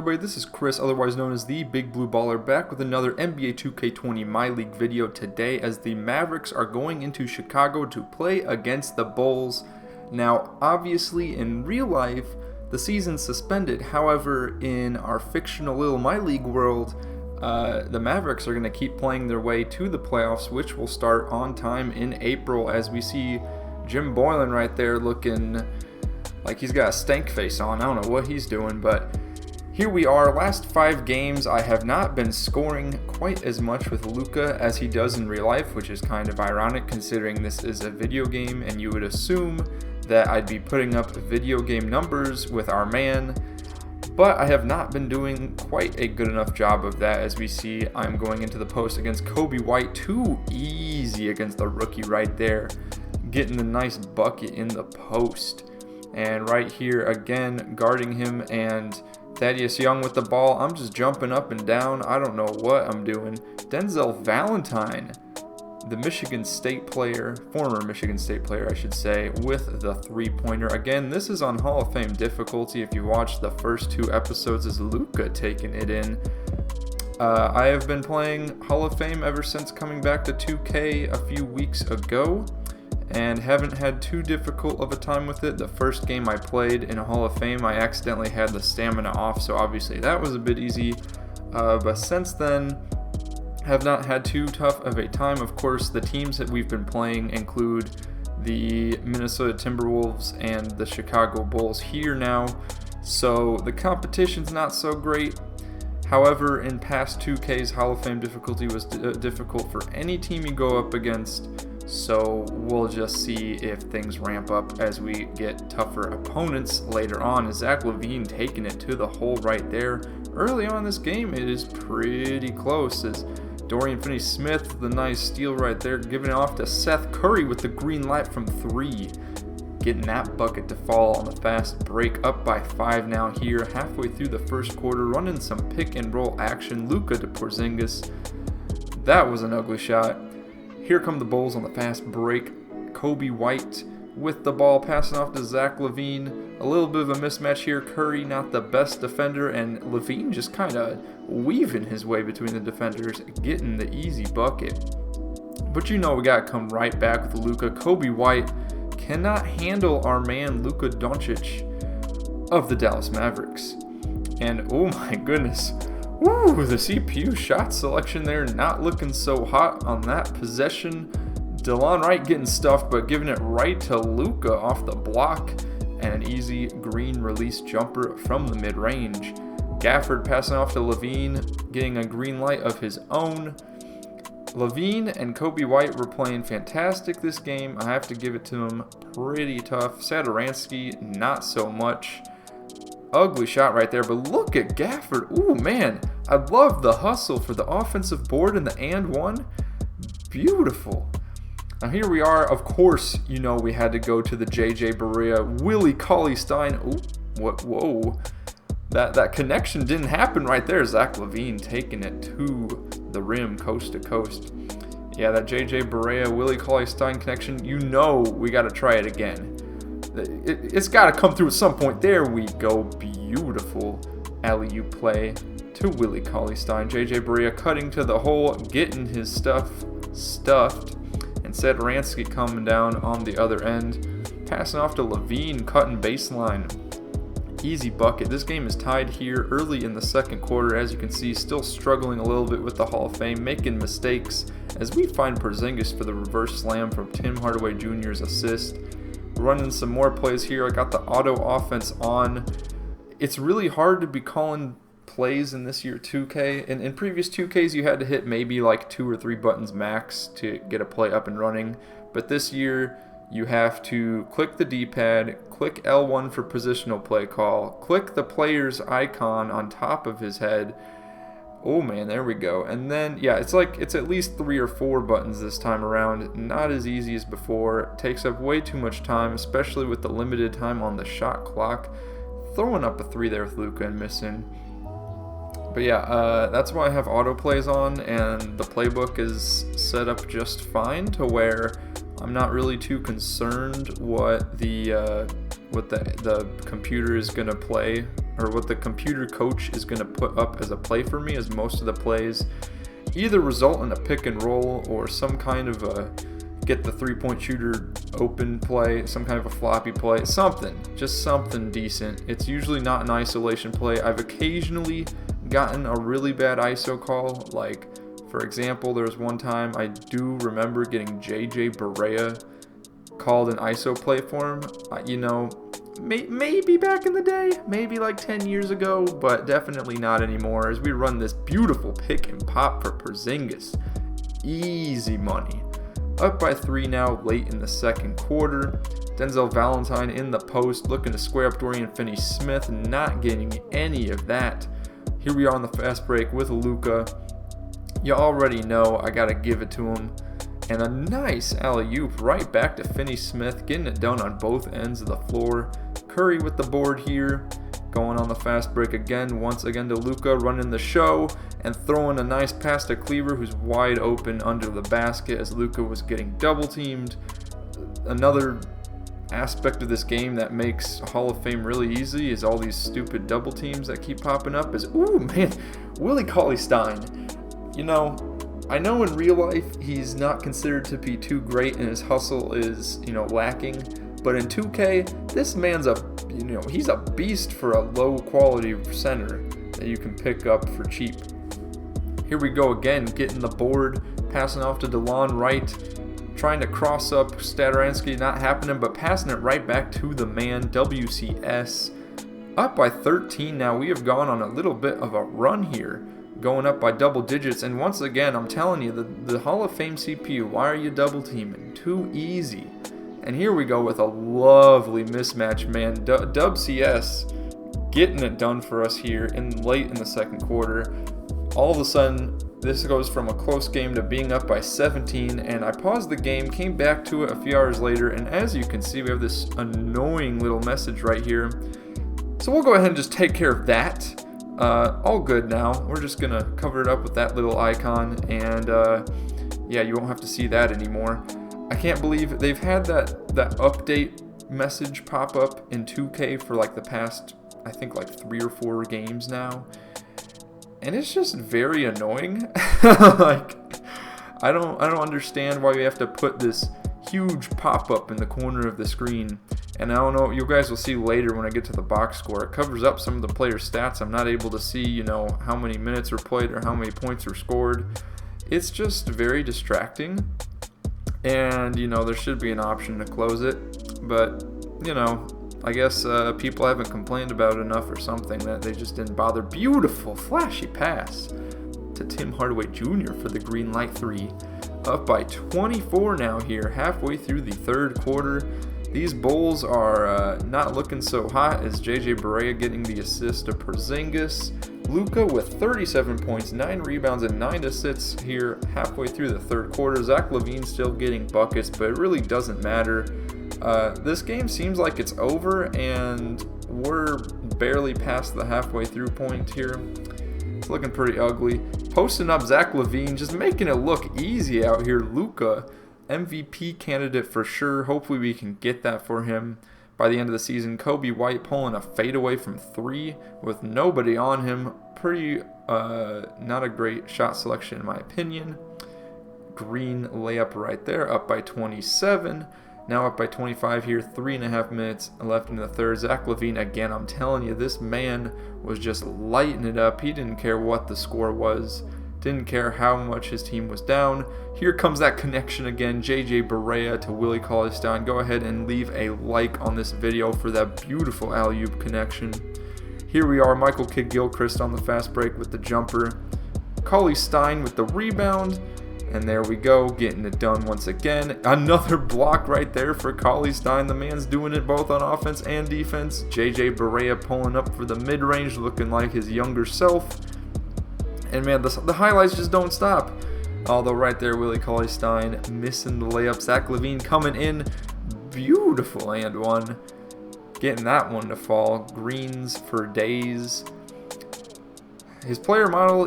everybody? This is Chris, otherwise known as the Big Blue Baller, back with another NBA 2K20 My League video today as the Mavericks are going into Chicago to play against the Bulls. Now, obviously, in real life, the season's suspended. However, in our fictional little My League world, the Mavericks are going to keep playing their way to the playoffs, which will start on time in April, as we see Jim Boylan right there looking like he's got a stank face on. I don't know what he's doing, but here we are. Last 5 games, I have not been scoring quite as much with Luka as he does in real life, which is kind of ironic considering this is a video game and you would assume that I'd be putting up video game numbers with our man, but I have not been doing quite a good enough job of that. As we see, I'm going into the post against Kobe White. Too easy against the rookie right there, getting the nice bucket in the post. And right here again, guarding him, and Thaddeus Young with the ball. I'm just jumping up and down. I don't know what I'm doing. Denzel Valentine, the Michigan State player, former Michigan State player, I should say, with the three-pointer. Again, this is on Hall of Fame difficulty. If you watch the first 2 episodes, is Luka taking it in. I have been playing Hall of Fame ever since coming back to 2K a few weeks ago, and haven't had too difficult of a time with it. The first game I played in Hall of Fame, I accidentally had the stamina off, so obviously that was a bit easy. But since then, have not had too tough of a time. Of course, the teams that we've been playing include the Minnesota Timberwolves and the Chicago Bulls here now, so the competition's not so great. However, in past 2Ks, Hall of Fame difficulty was difficult for any team you go up against. So we'll just see if things ramp up as we get tougher opponents later on. Zach LaVine taking it to the hole right there. Early on in this game, it is pretty close as Dorian Finney-Smith, the nice steal right there, giving it off to Seth Curry with the green light from 3. Getting that bucket to fall on the fast break, up by 5 now here, halfway through the first quarter, running some pick and roll action. Luka to Porzingis. That was an ugly shot. Here come the Bulls on the fast break. Kobe White with the ball, passing off to Zach LaVine. A little bit of a mismatch here. Curry not the best defender, and LaVine just kind of weaving his way between the defenders, getting the easy bucket. But you know we got to come right back with Luka. Kobe White cannot handle our man Luka Doncic of the Dallas Mavericks. And oh my goodness. Woo, the CPU shot selection there not looking so hot on that possession. DeLon Wright getting stuffed, but giving it right to Luka off the block. And an easy green release jumper from the mid-range. Gafford passing off to LaVine, getting a green light of his own. LaVine and Kobe White were playing fantastic this game. I have to give it to them. Pretty tough. Satoransky, not so much. Ugly shot right there, but look at Gafford. Ooh, man. I love the hustle for the offensive board and the and one. Beautiful. Now here we are. Of course, you know we had to go to the J.J. Barea, Willie Cauley-Stein. Ooh, what? Whoa. That connection didn't happen right there. Zach LaVine taking it to the rim, coast to coast. Yeah, that J.J. Barea, Willie Cauley-Stein connection, you know we got to try it again. It's got to come through at some point. There we go. Beautiful alley-oop play to Willie Cauley-Stein. J.J. Barea cutting to the hole, getting his stuff stuffed. And Satoransky coming down on the other end. Passing off to LaVine, cutting baseline. Easy bucket. This game is tied here early in the second quarter. As you can see, still struggling a little bit with the Hall of Fame, making mistakes as we find Porzingis for the reverse slam from Tim Hardaway Jr.'s assist. Running some more plays here. I got the auto offense on. It's really hard to be calling plays in this year 2K. In previous 2Ks, you had to hit maybe like 2 or 3 buttons max to get a play up and running. But this year, you have to click the D-pad, click L1 for positional play call, click the player's icon on top of his head. Oh man, there we go. And then, yeah, it's at least 3 or 4 buttons this time around. Not as easy as before. Takes up way too much time, especially with the limited time on the shot clock. Throwing up a 3 there with Luka and missing. But yeah, that's why I have autoplays on, and the playbook is set up just fine to where I'm not really too concerned what the computer is going to play or what the computer coach is going to put up as a play for me, as most of the plays either result in a pick and roll or some kind of a get the three-point shooter open play, some kind of a floppy play, just something decent. It's usually not an isolation play. I've occasionally gotten a really bad ISO call. Like, for example, there was one time I do remember getting JJ Barea called an ISO play for him. Maybe back in the day, maybe like 10 years ago, but definitely not anymore, as we run this beautiful pick and pop for Porzingis. Easy money. Up by 3 now, late in the second quarter. Denzel Valentine in the post, looking to square up Dorian Finney-Smith, not getting any of that. Here we are on the fast break with Luka. You already know I gotta give it to him. And a nice alley-oop right back to Finney-Smith, getting it done on both ends of the floor. Curry with the board here, going on the fast break again, once again to Luka, running the show, and throwing a nice pass to Cleaver, who's wide open under the basket as Luka was getting double-teamed. Another aspect of this game that makes Hall of Fame really easy is all these stupid double teams that keep popping up. Willie Cauley-Stein. I know in real life he's not considered to be too great and his hustle is, lacking. But in 2K, this man's he's a beast for a low quality center that you can pick up for cheap. Here we go again, getting the board, passing off to DeLon Wright, trying to cross up Stadaransky, not happening, but passing it right back to the man, WCS. Up by 13 now, we have gone on a little bit of a run here, going up by double digits, and once again, I'm telling you, the Hall of Fame CPU, why are you double teaming? Too easy. And here we go with a lovely mismatch, man. WCS getting it done for us here late in the second quarter. All of a sudden, this goes from a close game to being up by 17, and I paused the game, came back to it a few hours later, and as you can see, we have this annoying little message right here. So we'll go ahead and just take care of that. All good now. We're just going to cover it up with that little icon, and yeah, you won't have to see that anymore. I can't believe they've had that update message pop up in 2K for like the past, I think, like 3 or 4 games now. And it's just very annoying. Like, I don't understand why we have to put this huge pop-up in the corner of the screen. And I don't know, you guys will see later when I get to the box score. It covers up some of the player stats. I'm not able to see, how many minutes were played or how many points were scored. It's just very distracting. And, there should be an option to close it. But, I guess people haven't complained about it enough or something that they just didn't bother. Beautiful, flashy pass to Tim Hardaway Jr. for the green light 3. Up by 24 now here, halfway through the third quarter. These Bulls are not looking so hot as JJ Barea getting the assist to Porzingis. Luka with 37 points, 9 rebounds, and 9 assists here halfway through the third quarter. Zach LaVine still getting buckets, but it really doesn't matter. This game seems like it's over, and we're barely past the halfway through point here. It's looking pretty ugly. Posting up Zach LaVine, just making it look easy out here. Luka, MVP candidate for sure. Hopefully we can get that for him by the end of the season. Kobe White pulling a fadeaway from 3 with nobody on him. Pretty, not a great shot selection in my opinion. Green layup right there, up by 27. Now up by 25 here, 3.5 minutes left in the third. Zach LaVine, again, I'm telling you, this man was just lighting it up. He didn't care what the score was. Didn't care how much his team was down. Here comes that connection again. JJ Barea to Willie Cauley-Stein. Go ahead and leave a like on this video for that beautiful alley-oop connection. Here we are, Michael Kidd-Gilchrist on the fast break with the jumper. Cauley-Stein with the rebound. And there we go, getting it done once again. Another block right there for Cauley-Stein. The man's doing it both on offense and defense. JJ Barea pulling up for the mid-range, looking like his younger self. And man, the highlights just don't stop. Although right there, Willie Cauley-Stein missing the layup. Zach LaVine coming in. Beautiful and one. Getting that one to fall. Greens for days. His player model,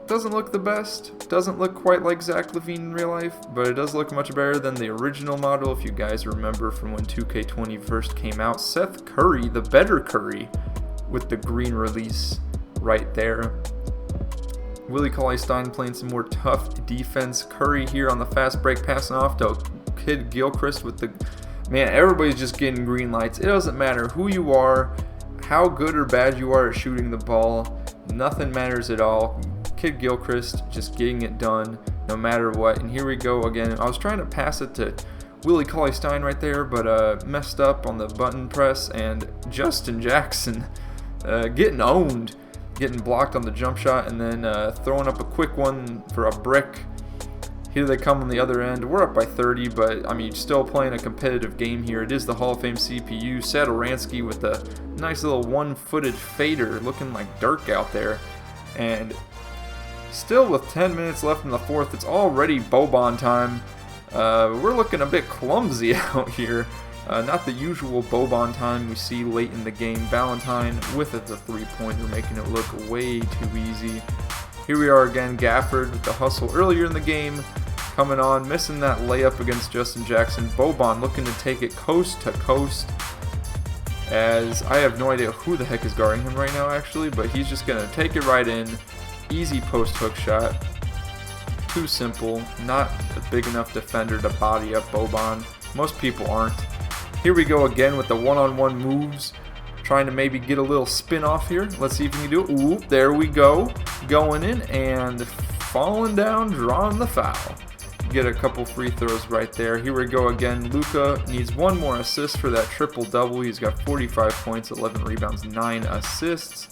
doesn't look the best. Doesn't look quite like Zach LaVine in real life, but it does look much better than the original model, if you guys remember from when 2K20 first came out. Seth Curry, the better Curry, with the green release right there. Willie Cauley-Stein playing some more tough defense. Curry here on the fast break, passing off to Kid Gilchrist with the... Man, everybody's just getting green lights. It doesn't matter who you are, how good or bad you are at shooting the ball. Nothing matters at all. Kid Gilchrist just getting it done no matter what. And here we go again. I was trying to pass it to Willie Cauley-Stein right there, but messed up on the button press. And Justin Jackson getting owned. Getting blocked on the jump shot, and then throwing up a quick one for a brick. Here they come on the other end. We're up by 30, but I mean, still playing a competitive game here. It is the Hall of Fame CPU. Satoransky with a nice little one-footed fader, looking like Dirk out there. And still with 10 minutes left in the fourth, it's already Boban time. We're looking a bit clumsy out here. Not the usual Boban time we see late in the game. Valentine with the three-pointer, making it look way too easy. Here we are again, Gafford with the hustle earlier in the game. Coming on, missing that layup against Justin Jackson. Boban looking to take it coast to coast. As I have no idea who the heck is guarding him right now, actually, but he's just going to take it right in. Easy post hook shot. Too simple. Not a big enough defender to body up Boban. Most people aren't. Here we go again with the one-on-one moves. Trying to maybe get a little spin off here. Let's see if we can do it. Ooh, there we go. Going in and falling down, drawing the foul. Get a couple free throws right there. Here we go again. Luka needs one more assist for that triple-double. He's got 45 points, 11 rebounds, 9 assists.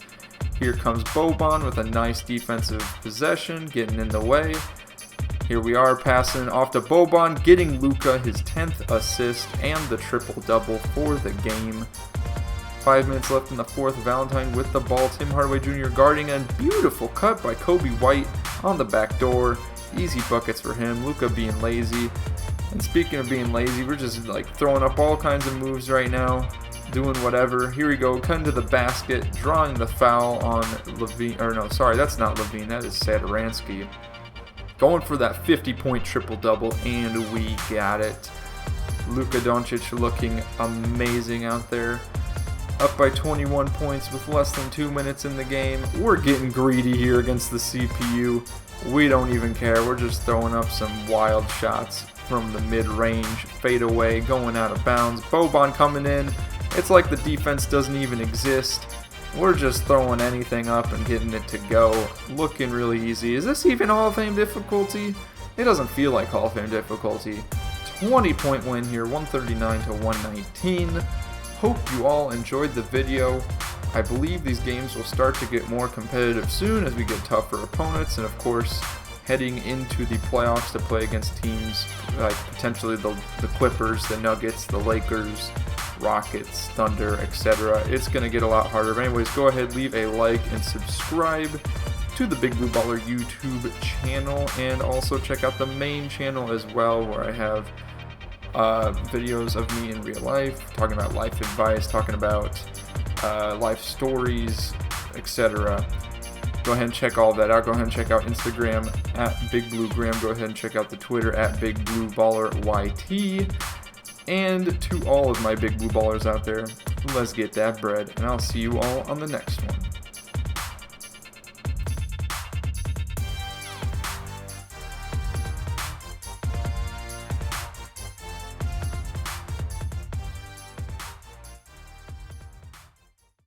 Here comes Boban with a nice defensive possession, getting in the way. Here we are, passing off to Boban, getting Luka his 10th assist and the triple-double for the game. 5 minutes left in the fourth. Valentine with the ball. Tim Hardaway Jr. guarding, and beautiful cut by Kobe White on the back door. Easy buckets for him. Luka being lazy. And speaking of being lazy, we're just like throwing up all kinds of moves right now. Doing whatever. Here we go, cutting to the basket, drawing the foul on Levine. Or no, sorry, that's not Levine. That is Satoransky. Going for that 50-point triple-double, and we got it. Luka Doncic looking amazing out there. Up by 21 points with less than 2 minutes in the game. We're getting greedy here against the CPU. We don't even care. We're just throwing up some wild shots from the mid-range. Fade away, going out of bounds. Boban coming in. It's like the defense doesn't even exist. We're just throwing anything up and getting it to go. Looking really easy. Is this even Hall of Fame difficulty? It doesn't feel like Hall of Fame difficulty. 20-point win here, 139 to 119. Hope you all enjoyed the video. I believe these games will start to get more competitive soon as we get tougher opponents, and of course heading into the playoffs to play against teams like potentially the Clippers, the Nuggets, the Lakers, Rockets, Thunder, etc. It's going to get a lot harder. But anyways, go ahead, leave a like and subscribe to the Big Blue Baller YouTube channel, and also check out the main channel as well, where I have videos of me in real life, talking about life advice, talking about life stories, etc. Go ahead and check all that out. Go ahead and check out Instagram at BigBlueGraham. Go ahead and check out the Twitter at BigBlueBallerYT. And to all of my Big Blue Ballers out there, let's get that bread, and I'll see you all on the next one.